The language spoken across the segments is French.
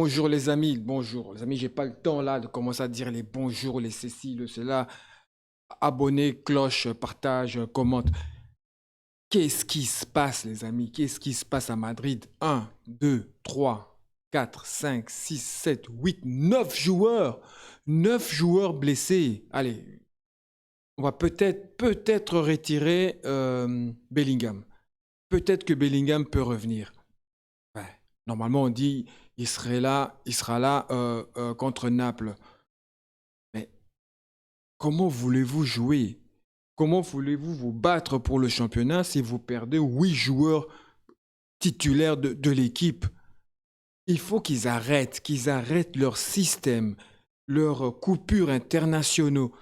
Bonjour les amis, bonjour les amis, j'ai pas le temps là de commencer à dire les bonjours, les ceci, le cela. Abonnez, cloche, partage, commente. Qu'est-ce qui se passe les amis? Qu'est-ce qui se passe à Madrid? Un, 2, 3, 4, 5, 6, 7, 8, 9 joueurs. 9 joueurs blessés. Allez, on va peut-être retirer Bellingham. Peut-être que Bellingham peut revenir. Ouais. Normalement, on dit il sera là contre Naples. Mais comment voulez-vous jouer? Comment voulez-vous vous battre pour le championnat si vous perdez 8 joueurs titulaires de l'équipe? Il faut qu'ils arrêtent leur système, leurs coupures internationaux,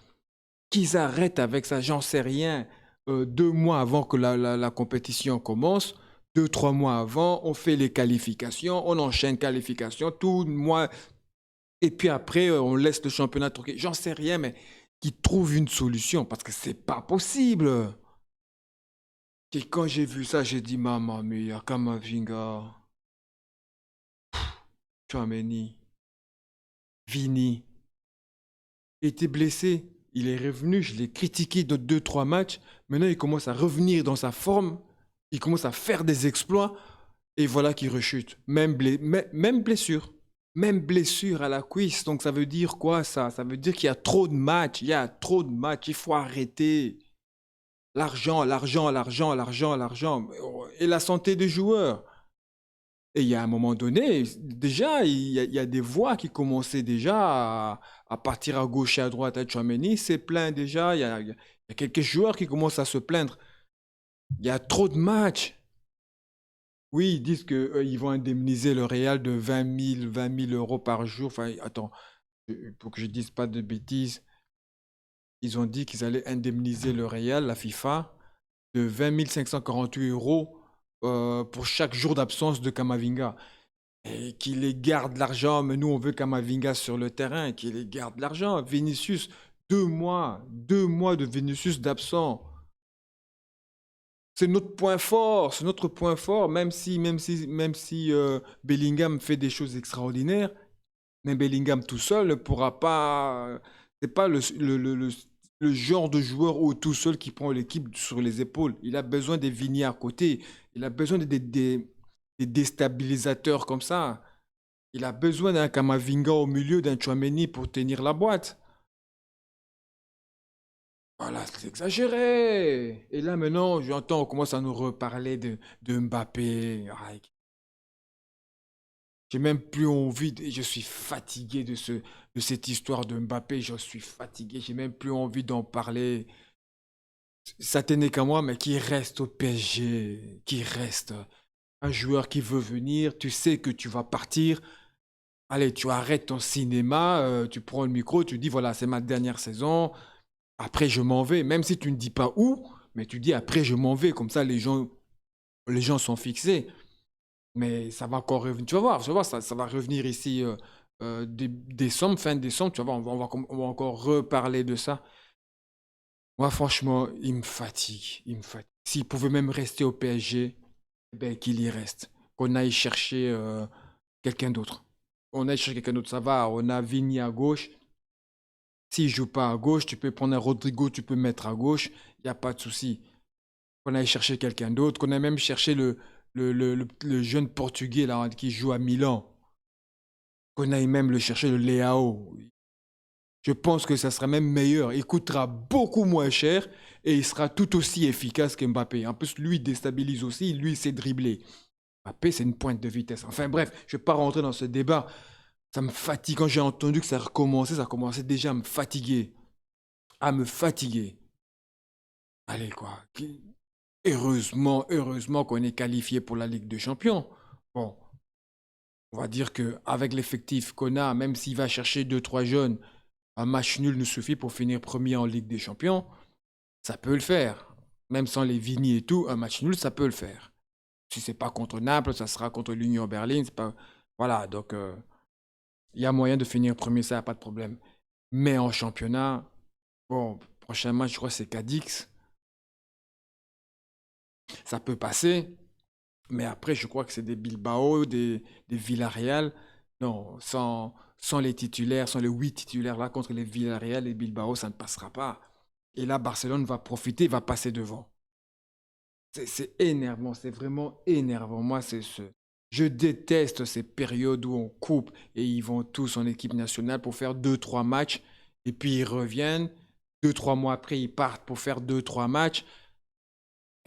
qu'ils arrêtent avec ça, j'en sais rien. 2 mois avant que la compétition commence, 2, 3 mois avant, on fait les qualifications, on enchaîne qualifications, tout mois, et puis après, on laisse le championnat tranquille. J'en sais rien, mais qu'ils trouvent une solution parce que c'est pas possible. Et quand j'ai vu ça, j'ai dit, maman mia, Kamavinga, Tchouaméni, Vini, était blessé. Il est revenu, je l'ai critiqué de 2, 3 matchs. Maintenant, il commence à revenir dans sa forme. Il commence à faire des exploits. Et voilà qu'il rechute. Même blessure. Même blessure à la cuisse. Donc ça veut dire quoi ça? Ça veut dire qu'il y a trop de matchs. Il y a trop de matchs. Il faut arrêter. L'argent, l'argent, l'argent, l'argent, l'argent. Et la santé des joueurs. Et il y a un moment donné, déjà, il y a des voix qui commençaient déjà à partir à gauche et à droite. Tchouaméni s'est plaint déjà. Il y a quelques joueurs qui commencent à se plaindre. Il y a trop de matchs. Oui, ils disent qu'ils vont indemniser le Real de 20 000 euros par jour. Enfin, attends, pour que je dise pas de bêtises, ils ont dit qu'ils allaient indemniser le Real, la FIFA, de 20 548 € pour chaque jour d'absence de Kamavinga. Et qu'il les garde l'argent, mais nous on veut Kamavinga sur le terrain, qu'il les garde l'argent. Vinicius, 2 mois de Vinicius d'absent. C'est notre point fort, c'est notre point fort, même si Bellingham fait des choses extraordinaires, mais Bellingham tout seul ne pourra pas. C'est pas le genre de joueur où tout seul qui prend l'équipe sur les épaules. Il a besoin des Vini à côté. Il a besoin des déstabilisateurs comme ça. Il a besoin d'un Kamavinga au milieu, d'un Tchouaméni pour tenir la boîte. Voilà, c'est exagéré. Et là, maintenant, j'entends, on commence à nous reparler de Mbappé. Ah, j'ai même plus envie, je suis fatigué de cette histoire de Mbappé. Je suis fatigué, j'ai même plus envie d'en parler. Ça tenait qu'à moi, mais qui reste au PSG, qui reste. Un joueur qui veut venir, tu sais que tu vas partir. Allez, tu arrêtes ton cinéma, tu prends le micro, tu dis voilà, c'est ma dernière saison. Après, je m'en vais. Même si tu ne dis pas où, mais tu dis après, je m'en vais. Comme ça, les gens sont fixés. Mais ça va encore revenir. Tu vas voir ça va revenir ici décembre, fin décembre. Tu vas voir, on va encore reparler de ça. Moi, franchement, il me fatigue. Il me fatigue. S'il pouvait même rester au PSG, eh ben, qu'il y reste. Qu'on aille chercher quelqu'un d'autre. On aille chercher quelqu'un d'autre. Ça va. On a Vigny à gauche. S'il joue pas à gauche, tu peux prendre un Rodrigo, tu peux mettre à gauche. Il n'y a pas de souci. Qu'on aille chercher quelqu'un d'autre. Qu'on aille même chercher le jeune Portugais là, qui joue à Milan. Qu'on aille même le chercher, le Leao. Je pense que ça sera même meilleur. Il coûtera beaucoup moins cher et il sera tout aussi efficace qu'Mbappé. En plus, lui, il déstabilise aussi. Lui, il sait dribbler. Mbappé, c'est une pointe de vitesse. Enfin bref, je ne vais pas rentrer dans ce débat. Ça me fatigue. Quand j'ai entendu que ça recommençait, ça commençait déjà à me fatiguer. À me fatiguer. Allez, quoi. Heureusement qu'on est qualifié pour la Ligue des Champions. Bon, on va dire qu'avec l'effectif qu'on a, même s'il va chercher 2, 3 jeunes, un match nul nous suffit pour finir premier en Ligue des Champions. Ça peut le faire. Même sans les Vini et tout, un match nul, ça peut le faire. Si c'est pas contre Naples, ça sera contre l'Union Berlin. C'est pas... Voilà, donc il y a moyen de finir premier, ça, pas de problème. Mais en championnat, bon, prochain match, je crois que c'est Cadix. Ça peut passer. Mais après, je crois que c'est des Bilbao, des Villarreal. Non, sans les titulaires, sans les 8 titulaires là contre les Villarreal et Bilbao, ça ne passera pas. Et là, Barcelone va profiter, va passer devant. C'est énervant, c'est vraiment énervant. Moi, c'est ce. Je déteste ces périodes où on coupe et ils vont tous en équipe nationale pour faire deux trois matchs et puis ils reviennent. Deux trois mois après, ils partent pour faire deux trois matchs.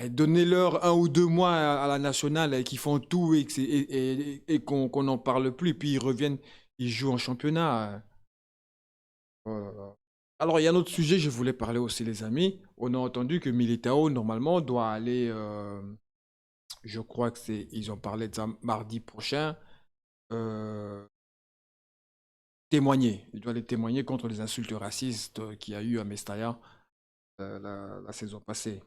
Et donnez-leur un ou deux mois à la nationale et qu'ils font tout et qu'on n'en parle plus. Puis ils reviennent, ils jouent en championnat. Oh là là. Alors, il y a un autre sujet, je voulais parler aussi, les amis. On a entendu que Militao, normalement, doit aller. Je crois que c'est. Ils ont parlé de ça mardi prochain. euh, témoigner. Il doit aller témoigner contre les insultes racistes qu'il y a eu à Mestalla la saison passée.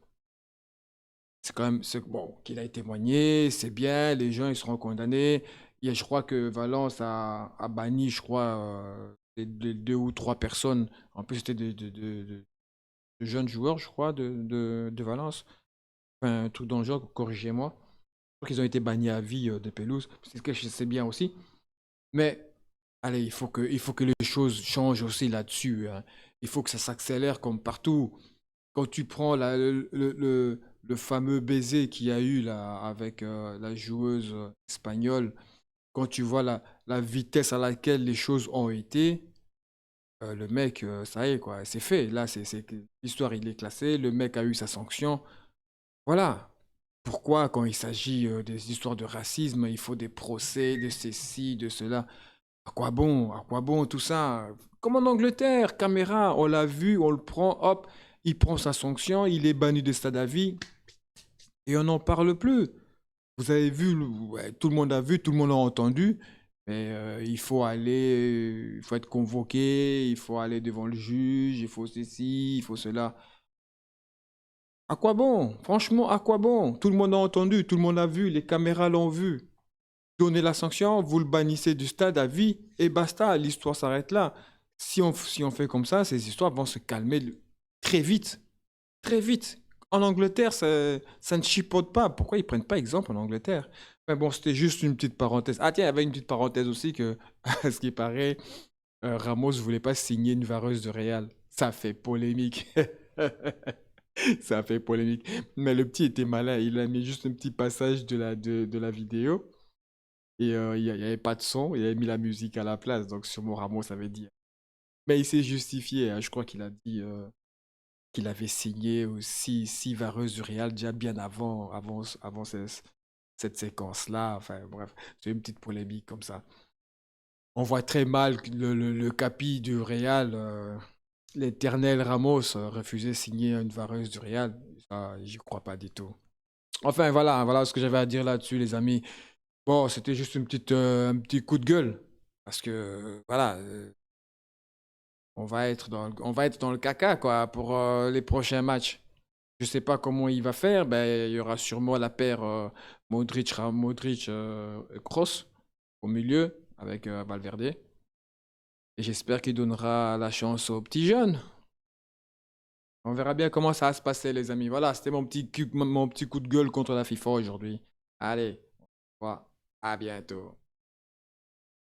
C'est quand même. Bon, qu'il a témoigné, c'est bien, les gens ils seront condamnés. Je crois que Valence a banni, je crois, deux ou trois personnes. En plus, c'était de jeunes joueurs, je crois, de Valence. Enfin, un truc dans le genre, corrigez-moi. Je crois qu'ils ont été bannis à vie de pelouse. C'est ce que je sais bien aussi. Mais, allez, il faut que les choses changent aussi là-dessus, hein. Il faut que ça s'accélère comme partout. Quand tu prends le fameux baiser qu'il y a eu là avec la joueuse espagnole, quand tu vois la vitesse à laquelle les choses ont été, le mec, ça y est, quoi, c'est fait. Là, l'histoire, il est classé, le mec a eu sa sanction. Voilà. Pourquoi, quand il s'agit des histoires de racisme, il faut des procès, de ceci, de cela? À quoi bon? À quoi bon tout ça? Comme en Angleterre, caméra, on l'a vu, on le prend, hop, il prend sa sanction, il est banni de stade à vie et on n'en parle plus. Vous avez vu, ouais, tout le monde a vu, tout le monde a entendu, mais il faut être convoqué, il faut aller devant le juge, il faut ceci, il faut cela. À quoi bon? Franchement, à quoi bon? Tout le monde a entendu, tout le monde a vu, les caméras l'ont vu. Donnez la sanction, vous le bannissez du stade à vie et basta, l'histoire s'arrête là. Si on fait comme ça, ces histoires vont se calmer très vite, très vite. En Angleterre, ça ne chipote pas. Pourquoi ils prennent pas exemple en Angleterre? Mais bon, c'était juste une petite parenthèse. Ah tiens, il y avait une petite parenthèse aussi que, à ce qui paraît, Ramos voulait pas signer une vareuse de Real. Ça fait polémique. Ça fait polémique. Mais le petit était malin. Il a mis juste un petit passage de la vidéo. Et il n'y avait pas de son, il avait mis la musique à la place, donc sûrement Ramos avait dit. Mais il s'est justifié, hein. Je crois qu'il a dit qu'il avait signé aussi six vareuses du Real déjà bien avant cette séquence-là. Enfin bref, c'est une petite polémique comme ça. On voit très mal que le capi du Real, l'éternel Ramos, refuser de signer une vareuse du Real. Ça, j'y crois pas du tout. Enfin voilà, voilà ce que j'avais à dire là-dessus, les amis. Bon, c'était juste un petit coup de gueule. Parce que, voilà, on va être dans le caca, quoi, pour les prochains matchs. Je sais pas comment il va faire. Ben, il y aura sûrement la paire Modric, Kroos au milieu avec Valverde. Et j'espère qu'il donnera la chance aux petits jeunes. On verra bien comment ça va se passer, les amis. Voilà, c'était mon petit coup de gueule contre la FIFA aujourd'hui. Allez, au revoir. À bientôt.